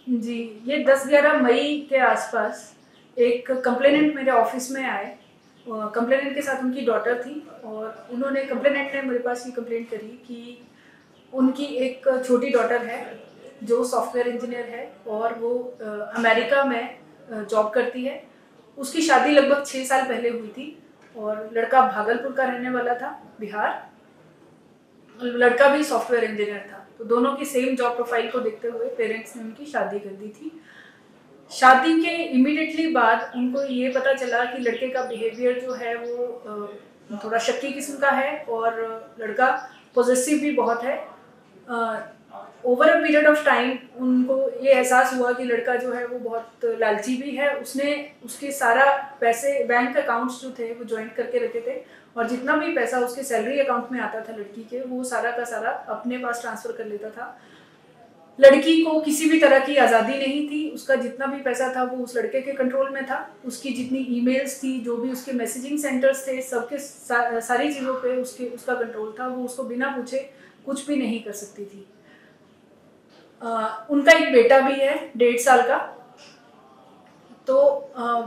जी, ये 10-11 मई के आसपास एक कंप्लेनेंट मेरे ऑफिस में आए। कंप्लेनेंट के साथ उनकी डॉटर थी और उन्होंने कंप्लेनेंट ने मेरे पास ये कंप्लेंट करी कि उनकी एक छोटी डॉटर है जो सॉफ्टवेयर इंजीनियर है और वो अमेरिका में जॉब करती है। उसकी शादी लगभग 6 साल पहले हुई थी और लड़का भागलपुर का रहने वाला था, बिहार। लड़का भी सॉफ्टवेयर इंजीनियर था, तो दोनों की सेम जॉब प्रोफाइल को देखते हुए पेरेंट्स ने उनकी शादी कर दी थी। शादी के इमीडिएटली बाद उनको ये पता चला कि लड़के का बिहेवियर जो है वो थोड़ा शक्की किस्म का है और लड़का पॉजेसिव भी बहुत है। Over a period of time उनको ये एहसास हुआ कि लड़का जो है वो बहुत लालची भी है। उसने उसके सारा पैसे बैंक अकाउंट्स जो थे वो ज्वाइन करके रखे थे और जितना भी पैसा उसके सैलरी अकाउंट में आता था लड़की के, वो सारा का सारा अपने पास ट्रांसफर कर लेता था। लड़की को किसी भी तरह की आज़ादी नहीं थी। उसका जितना भी पैसा था वो उस लड़के के कंट्रोल में था। उसकी जितनी ईमेल्स थी, जो भी उसके मैसेजिंग सेंटर्स थे, सबके सारी चीज़ों पे उसका कंट्रोल था। वो उसको बिना पूछे कुछ भी नहीं कर सकती थी। उनका एक बेटा भी है 1.5 साल का। तो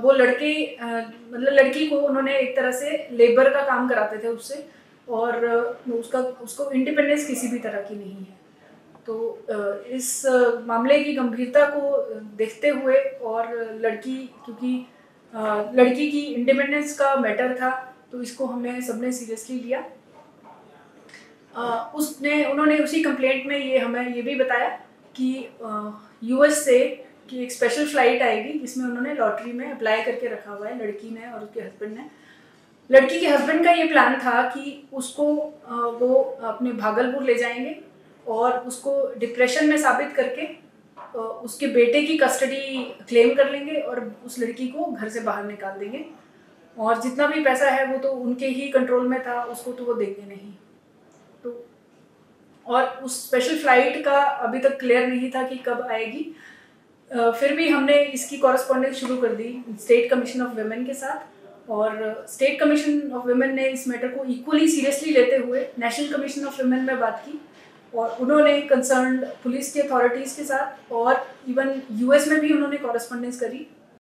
वो लड़के मतलब लड़की को उन्होंने एक तरह से लेबर का काम कराते थे उससे और उसको इंडिपेंडेंस किसी भी तरह की नहीं है। तो इस मामले की गंभीरता को देखते हुए और लड़की क्योंकि लड़की की इंडिपेंडेंस का मैटर था, तो इसको हमने सबने सीरियसली लिया। उसने उन्होंने उसी कंप्लेंट में हमें ये भी बताया कि यूएस से कि एक स्पेशल फ्लाइट आएगी जिसमें उन्होंने लॉटरी में अप्लाई करके रखा हुआ है, लड़की ने और उसके हस्बैंड ने। लड़की के हस्बैंड का ये प्लान था कि उसको वो अपने भागलपुर ले जाएंगे और उसको डिप्रेशन में साबित करके उसके बेटे की कस्टडी क्लेम कर लेंगे और उस लड़की को घर से बाहर निकाल देंगे और जितना भी पैसा है वो तो उनके ही कंट्रोल में था, उसको तो वो देंगे नहीं। तो और उस स्पेशल फ्लाइट का अभी तक क्लियर नहीं था कि कब आएगी। फिर भी हमने इसकी कॉरेस्पॉन्डेंस शुरू कर दी स्टेट कमीशन ऑफ वुमेन के साथ और स्टेट कमीशन ऑफ वुमेन ने इस मैटर को इक्वली सीरियसली लेते हुए नेशनल कमीशन ऑफ वुमेन में बात की और उन्होंने कंसर्न पुलिस की अथॉरिटीज़ के साथ और इवन यूएस में भी उन्होंने कॉरेस्पॉन्डेंस करी